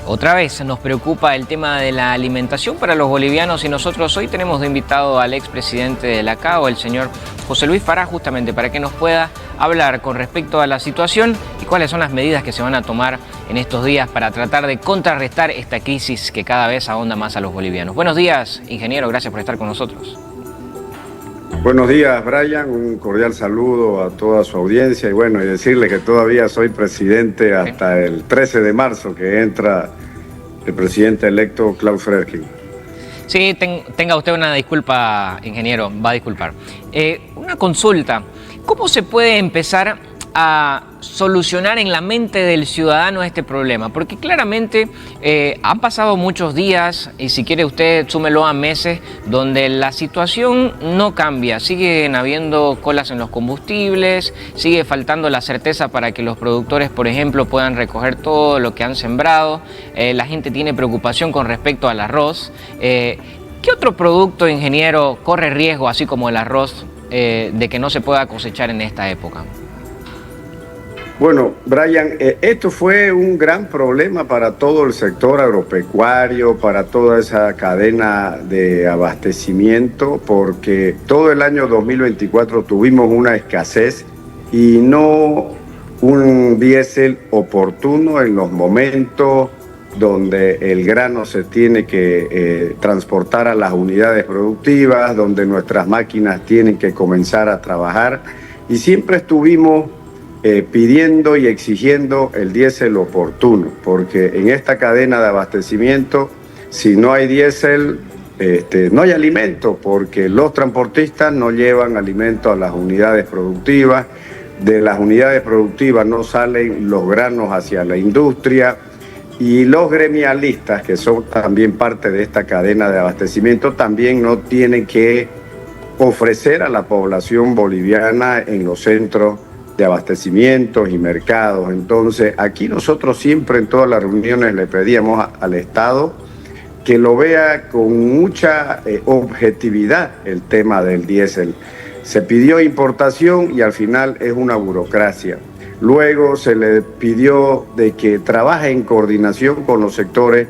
Otra vez nos preocupa el tema de la alimentación para los bolivianos y nosotros hoy tenemos de invitado al expresidente de la CAO, el señor José Luis Farah, justamente para que nos pueda hablar con respecto a la situación y cuáles son las medidas que se van a tomar en estos días para tratar de contrarrestar esta crisis que cada vez ahonda más a los bolivianos. Buenos días, ingeniero, gracias por estar con nosotros. Buenos días, Brian, un cordial saludo a toda su audiencia y bueno, y decirle que todavía soy presidente hasta el 13 de marzo que entra el presidente electo Klaus Fredkin. Sí, tenga usted una disculpa, ingeniero, va a disculpar. Una consulta, ¿cómo se puede empezar a solucionar en la mente del ciudadano este problema? Porque claramente han pasado muchos días, y si quiere usted súmelo a meses, donde la situación no cambia. Siguen habiendo colas en los combustibles, sigue faltando la certeza para que los productores, por ejemplo, puedan recoger todo lo que han sembrado. La gente tiene preocupación con respecto al arroz. ¿Qué otro producto, ingeniero, corre riesgo, así como el arroz, de que no se pueda cosechar en esta época? Bueno, Brian, esto fue un gran problema para todo el sector agropecuario, para toda esa cadena de abastecimiento, porque todo el año 2024 tuvimos una escasez y no un diésel oportuno en los momentos donde el grano se tiene que transportar a las unidades productivas, donde nuestras máquinas tienen que comenzar a trabajar, y siempre estuvimos pidiendo y exigiendo el diésel oportuno, porque en esta cadena de abastecimiento, si no hay diésel, no hay alimento, porque los transportistas no llevan alimento a las unidades productivas, de las unidades productivas no salen los granos hacia la industria, y los gremialistas, que son también parte de esta cadena de abastecimiento, también no tienen que ofrecer a la población boliviana en los centros de abastecimientos y mercados. Entonces, aquí nosotros siempre en todas las reuniones le pedíamos al Estado que lo vea con mucha objetividad el tema del diésel. Se pidió importación y al final es una burocracia. Luego se le pidió de que trabaje en coordinación con los sectores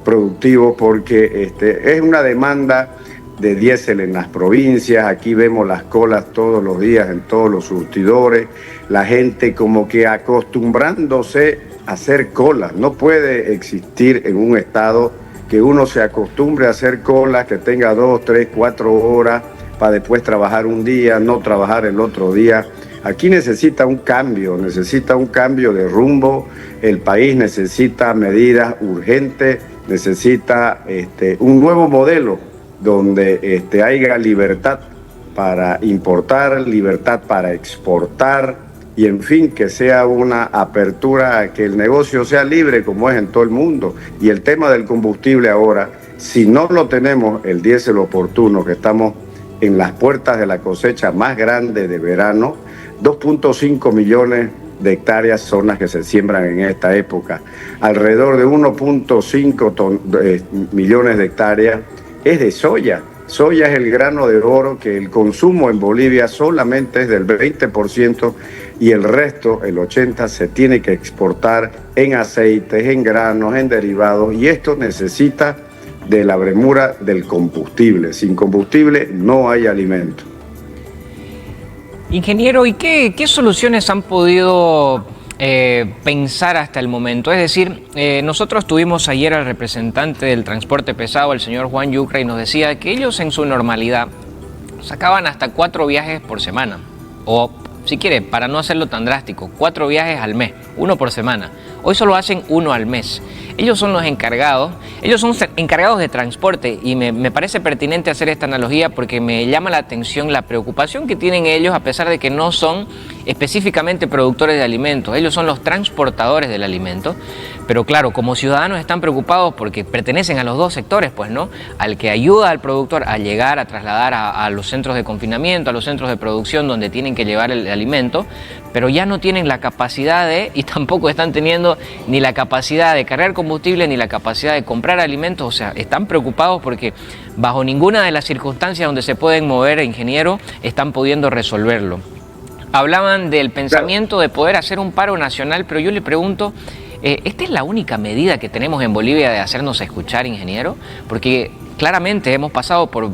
productivos porque es una demanda de diésel en las provincias. Aquí vemos las colas todos los días en todos los surtidores, la gente como que acostumbrándose a hacer colas. No puede existir en un estado que uno se acostumbre a hacer colas, que tenga 2, 3, 4 horas para después trabajar un día, no trabajar el otro día. Aquí necesita un cambio de rumbo. El país necesita medidas urgentes, necesita un nuevo modelo donde haya libertad para importar, libertad para exportar y en fin, que sea una apertura, que el negocio sea libre como es en todo el mundo. Y el tema del combustible ahora, si no lo tenemos, el diésel oportuno, que estamos en las puertas de la cosecha más grande de verano, 2.5 millones de hectáreas son las que se siembran en esta época, alrededor de 1.5 millones de hectáreas es de soya. Soya es el grano de oro que el consumo en Bolivia solamente es del 20% y el resto, el 80%, se tiene que exportar en aceites, en granos, en derivados, y esto necesita de la premura del combustible. Sin combustible no hay alimento. Ingeniero, ¿y qué soluciones han podido pensar hasta el momento? Es decir, nosotros tuvimos ayer al representante del transporte pesado, el señor Juan Yucra, y nos decía que ellos en su normalidad sacaban hasta 4 viajes por semana, o si quiere, para no hacerlo tan drástico, 4 viajes al mes, 1 por semana. Hoy solo hacen 1 al mes. Ellos son los encargados, ellos son encargados de transporte, y me parece pertinente hacer esta analogía porque me llama la atención la preocupación que tienen ellos, a pesar de que no son específicamente productores de alimentos. Ellos son los transportadores del alimento, pero claro, como ciudadanos están preocupados porque pertenecen a los dos sectores, pues, ¿no? Al que ayuda al productor a llegar, a trasladar a los centros de confinamiento, a los centros de producción donde tienen que llevar el alimento, pero ya no tienen la capacidad y tampoco están teniendo ni la capacidad de cargar combustible ni la capacidad de comprar alimentos. O sea, están preocupados porque bajo ninguna de las circunstancias donde se pueden mover, ingeniero, están pudiendo resolverlo. Hablaban del pensamiento de poder hacer un paro nacional, pero yo le pregunto, ¿Esta es la única medida que tenemos en Bolivia de hacernos escuchar, ingeniero? Porque claramente hemos pasado por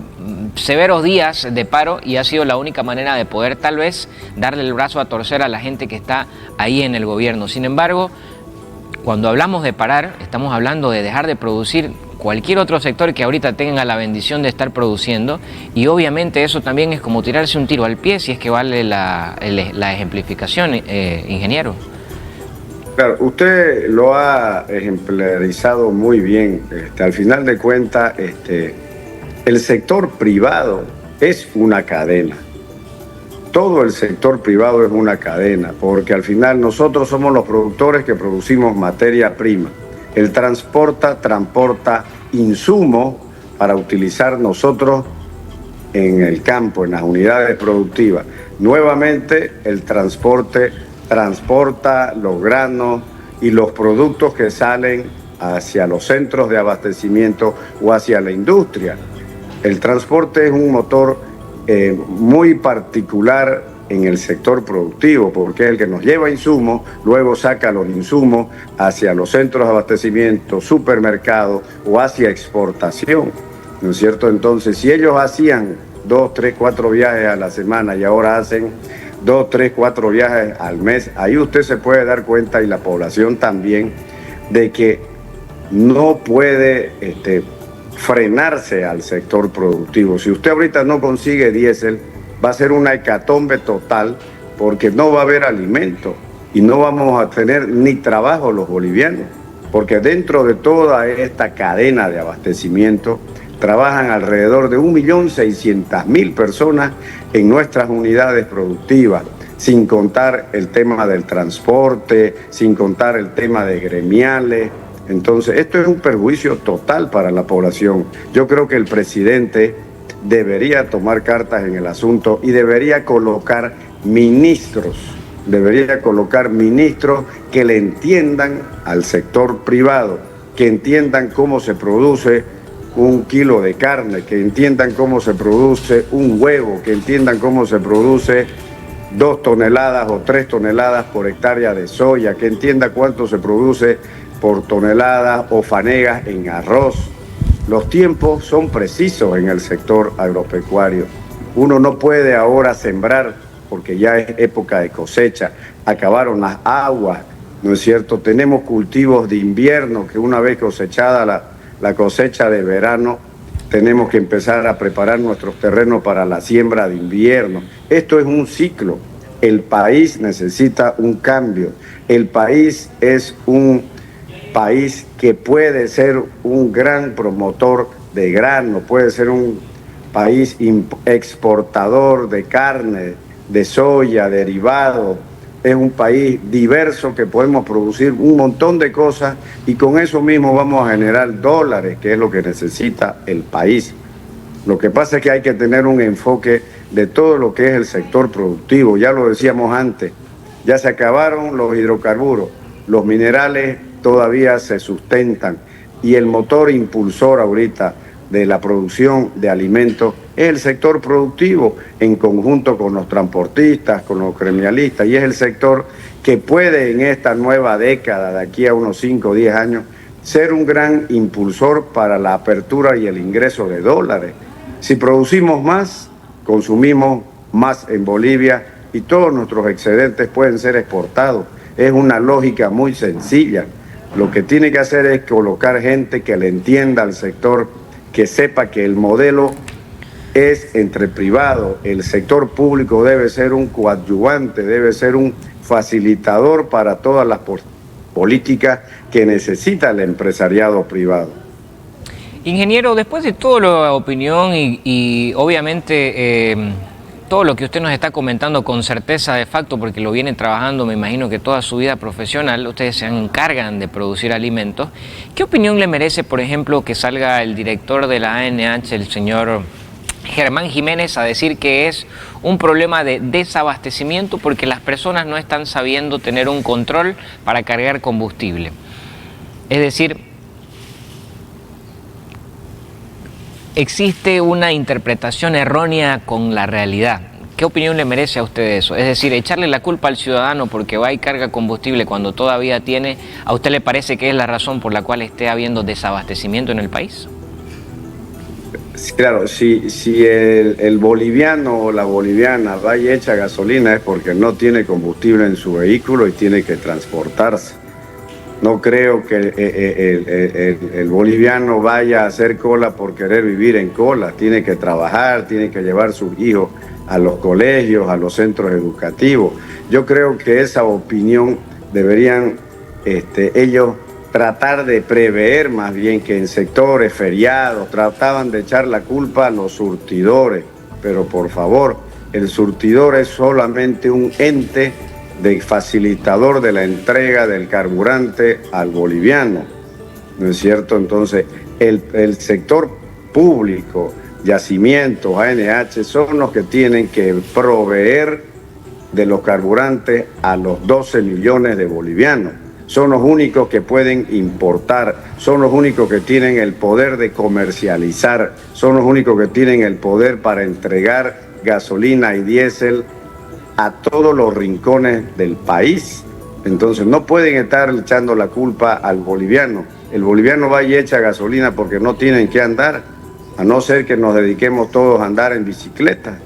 severos días de paro y ha sido la única manera de poder tal vez darle el brazo a torcer a la gente que está ahí en el gobierno. Sin embargo, cuando hablamos de parar, estamos hablando de dejar de producir cualquier otro sector que ahorita tenga la bendición de estar produciendo, y obviamente eso también es como tirarse un tiro al pie, si es que vale la ejemplificación, ingeniero. Claro, usted lo ha ejemplarizado muy bien. Al final de cuentas, el sector privado es una cadena. Todo el sector privado es una cadena, porque al final nosotros somos los productores que producimos materia prima. El transporta insumos para utilizar nosotros en el campo, en las unidades productivas. Nuevamente, el transporte transporta los granos y los productos que salen hacia los centros de abastecimiento o hacia la industria. El transporte es un motor muy particular en el sector productivo, porque es el que nos lleva insumos, luego saca los insumos hacia los centros de abastecimiento, supermercados o hacia exportación, ¿no es cierto? Entonces, si ellos hacían 2, 3, 4 viajes a la semana y ahora hacen 2, 3, 4 viajes al mes, ahí usted se puede dar cuenta, y la población también, de que no puede frenarse al sector productivo. Si usted ahorita no consigue diésel, va a ser una hecatombe total, porque no va a haber alimento y no vamos a tener ni trabajo los bolivianos, porque dentro de toda esta cadena de abastecimiento trabajan alrededor de 1.600.000 personas en nuestras unidades productivas, sin contar el tema del transporte, sin contar el tema de gremiales. Entonces, esto es un perjuicio total para la población. Yo creo que el presidente debería tomar cartas en el asunto y debería colocar ministros que le entiendan al sector privado, que entiendan cómo se produce un kilo de carne, que entiendan cómo se produce un huevo, que entiendan cómo se produce 2 toneladas o 3 toneladas por hectárea de soya, que entienda cuánto se produce por tonelada o fanegas en arroz. Los tiempos son precisos en el sector agropecuario. Uno no puede ahora sembrar porque ya es época de cosecha, acabaron las aguas, ¿no es cierto? Tenemos cultivos de invierno que una vez cosechada la cosecha de verano, tenemos que empezar a preparar nuestros terrenos para la siembra de invierno. Esto es un ciclo. El país necesita un cambio. El país es un país que puede ser un gran promotor de grano, puede ser un país exportador de carne, de soya, derivado. Es un país diverso que podemos producir un montón de cosas y con eso mismo vamos a generar dólares, que es lo que necesita el país. Lo que pasa es que hay que tener un enfoque de todo lo que es el sector productivo. Ya lo decíamos antes, ya se acabaron los hidrocarburos, los minerales todavía se sustentan y el motor impulsor ahorita de la producción de alimentos es el sector productivo en conjunto con los transportistas, con los gremialistas, y es el sector que puede en esta nueva década, de aquí a unos 5 o 10 años, ser un gran impulsor para la apertura y el ingreso de dólares. Si producimos más, consumimos más en Bolivia y todos nuestros excedentes pueden ser exportados. Es una lógica muy sencilla. Lo que tiene que hacer es colocar gente que le entienda al sector, que sepa que el modelo es entre privado, el sector público debe ser un coadyuvante, debe ser un facilitador para todas las políticas que necesita el empresariado privado. Ingeniero, después de toda la opinión y obviamente todo lo que usted nos está comentando con certeza de facto, porque lo viene trabajando, me imagino que toda su vida profesional, ustedes se encargan de producir alimentos. ¿Qué opinión le merece, por ejemplo, que salga el director de la ANH, el señor Germán Jiménez, a decir que es un problema de desabastecimiento porque las personas no están sabiendo tener un control para cargar combustible? Es decir, existe una interpretación errónea con la realidad, ¿Qué opinión le merece a usted eso? Es decir, echarle la culpa al ciudadano porque va y carga combustible cuando todavía tiene, ¿a usted le parece que es la razón por la cual esté habiendo desabastecimiento en el país? Sí, claro, si el boliviano o la boliviana va y echa gasolina es porque no tiene combustible en su vehículo y tiene que transportarse. No creo que el boliviano vaya a hacer cola por querer vivir en cola. Tiene que trabajar, tiene que llevar sus hijos a los colegios, a los centros educativos. Yo creo que esa opinión deberían ellos tratar de prever, más bien que en sectores feriados trataban de echar la culpa a los surtidores. Pero por favor, el surtidor es solamente un ente de facilitador de la entrega del carburante al boliviano, ¿no es cierto? Entonces, el sector público, yacimientos, ANH, son los que tienen que proveer de los carburantes a los 12 millones de bolivianos. Son los únicos que pueden importar, son los únicos que tienen el poder de comercializar, son los únicos que tienen el poder para entregar gasolina y diésel a todos los rincones del país. Entonces no pueden estar echando la culpa al boliviano. El boliviano va y echa gasolina porque no tienen que andar, a no ser que nos dediquemos todos a andar en bicicleta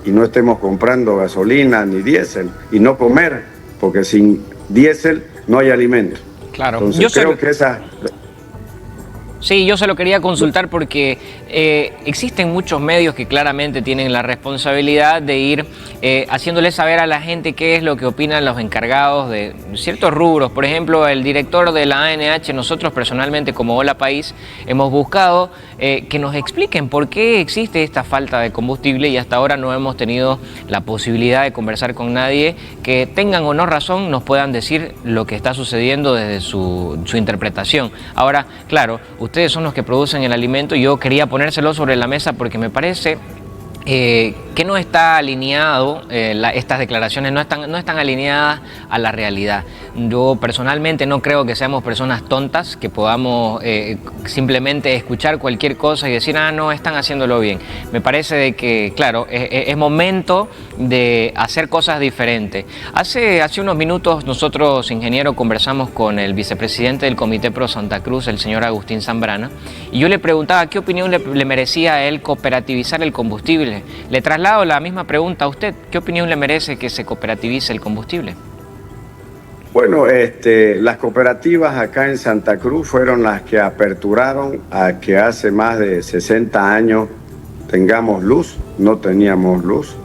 y no estemos comprando gasolina ni diésel y no comer, porque sin diésel no hay alimento. Claro, entonces creo que esa... Sí, yo se lo quería consultar porque existen muchos medios que claramente tienen la responsabilidad de ir haciéndole saber a la gente qué es lo que opinan los encargados de ciertos rubros. Por ejemplo, el director de la ANH, nosotros personalmente como Hola País hemos buscado que nos expliquen por qué existe esta falta de combustible y hasta ahora no hemos tenido la posibilidad de conversar con nadie que tengan o no razón, nos puedan decir lo que está sucediendo desde su interpretación. Ahora, claro, ustedes son los que producen el alimento y yo quería ponérselo sobre la mesa porque me parece que no está alineado, estas declaraciones no están alineadas a la realidad. Yo personalmente no creo que seamos personas tontas, que podamos simplemente escuchar cualquier cosa y decir, no, están haciéndolo bien. Me parece de que, claro, es momento de hacer cosas diferentes. Hace unos minutos nosotros, ingeniero, conversamos con el vicepresidente del Comité Pro Santa Cruz, el señor Agustín Zambrana, y yo le preguntaba qué opinión le merecía a él cooperativizar el combustible. Le traslado la misma pregunta a usted. ¿Qué opinión le merece que se cooperativice el combustible? Bueno, las cooperativas acá en Santa Cruz fueron las que aperturaron a que hace más de 60 años tengamos luz. No teníamos luz.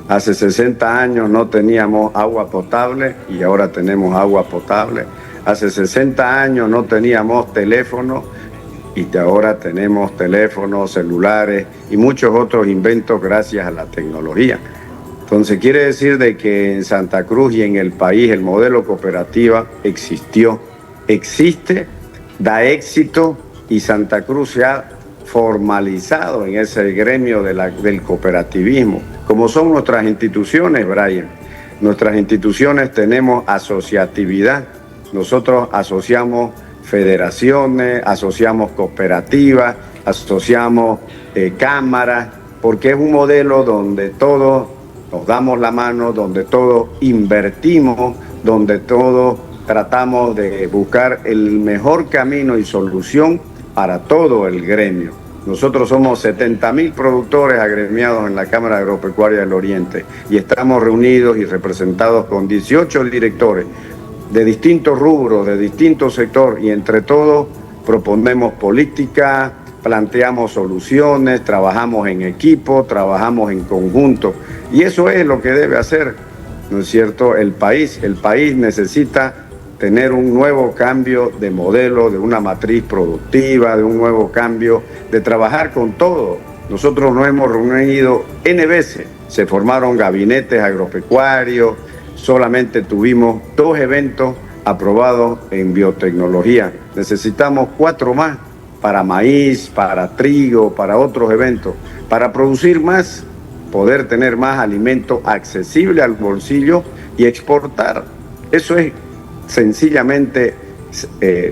Hace 60 años no teníamos agua potable y ahora tenemos agua potable. Hace 60 años no teníamos teléfono y ahora tenemos teléfonos, celulares y muchos otros inventos gracias a la tecnología. Entonces quiere decir de que en Santa Cruz y en el país el modelo cooperativa existió, existe, da éxito y Santa Cruz se ha formalizado en ese gremio del cooperativismo. Como son nuestras instituciones, Brian, nuestras instituciones tenemos asociatividad, nosotros asociamos federaciones, asociamos cooperativas, asociamos cámaras, porque es un modelo donde todos nos damos la mano, donde todos invertimos, donde todos tratamos de buscar el mejor camino y solución para todo el gremio. Nosotros somos 70.000 productores agremiados en la Cámara Agropecuaria del Oriente y estamos reunidos y representados con 18 directores de distintos rubros, de distintos sectores, y entre todos proponemos política, planteamos soluciones, trabajamos en equipo, trabajamos en conjunto. Y eso es lo que debe hacer, ¿no es cierto?, el país. El país necesita tener un nuevo cambio de modelo, de una matriz productiva, de un nuevo cambio, de trabajar con todo. Nosotros nos hemos reunido N veces, se formaron gabinetes agropecuarios, solamente tuvimos 2 eventos aprobados en biotecnología. Necesitamos 4 más para maíz, para trigo, para otros eventos, para producir más, poder tener más alimento accesible al bolsillo y exportar. Eso es sencillamente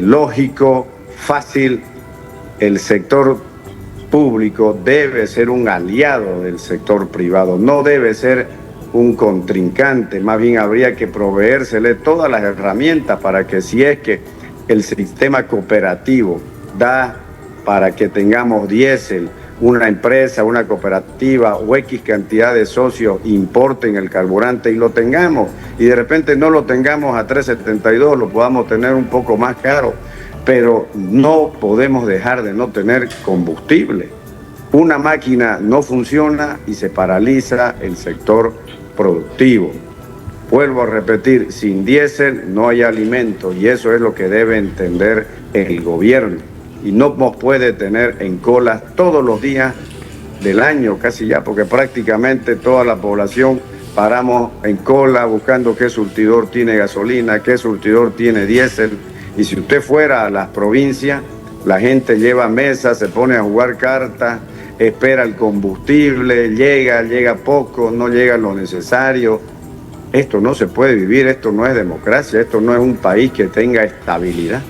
lógico, fácil. El sector público debe ser un aliado del sector privado, no debe ser un contrincante, más bien habría que proveérsele todas las herramientas para que, si es que el sistema cooperativo da para que tengamos diésel, una empresa, una cooperativa o X cantidad de socios importen el carburante y lo tengamos, y de repente no lo tengamos a 3.72, lo podamos tener un poco más caro, pero no podemos dejar de no tener combustible. Una máquina no funciona y se paraliza el sector productivo. Vuelvo a repetir, sin diésel no hay alimento, y eso es lo que debe entender el gobierno. Y no nos puede tener en cola todos los días del año, casi ya, porque prácticamente toda la población paramos en cola buscando qué surtidor tiene gasolina, qué surtidor tiene diésel. Y si usted fuera a las provincias, la gente lleva mesas, se pone a jugar cartas, espera el combustible, llega poco, no llega lo necesario. Esto no se puede vivir, esto no es democracia, esto no es un país que tenga estabilidad.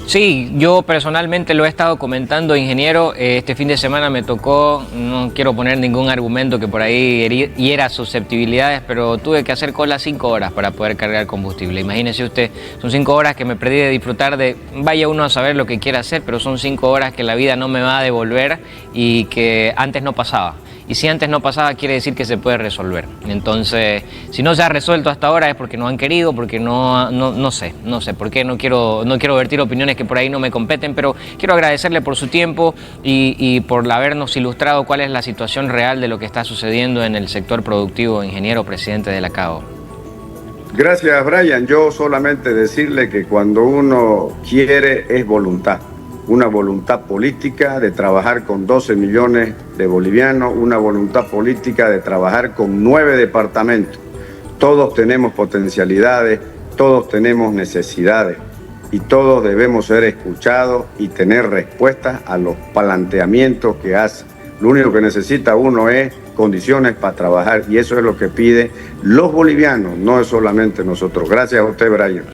Sí, yo personalmente lo he estado comentando, ingeniero. Este fin de semana me tocó, no quiero poner ningún argumento que por ahí hiera susceptibilidades, pero tuve que hacer cola 5 horas para poder cargar combustible. Imagínese usted, son 5 horas que me perdí de disfrutar de, vaya uno a saber lo que quiere hacer, pero son 5 horas que la vida no me va a devolver y que antes no pasaba. Y si antes no pasaba, quiere decir que se puede resolver. Entonces, si no se ha resuelto hasta ahora es porque no han querido, porque no sé por qué. No quiero vertir opiniones que por ahí no me competen, pero quiero agradecerle por su tiempo y por habernos ilustrado cuál es la situación real de lo que está sucediendo en el sector productivo, ingeniero, presidente de la CAO. Gracias, Brian. Yo solamente decirle que cuando uno quiere es voluntad. Una voluntad política de trabajar con 12 millones de bolivianos, una voluntad política de trabajar con 9 departamentos. Todos tenemos potencialidades, todos tenemos necesidades y todos debemos ser escuchados y tener respuestas a los planteamientos que hacen. Lo único que necesita uno es condiciones para trabajar, y eso es lo que piden los bolivianos, no es solamente nosotros. Gracias a usted, Brian.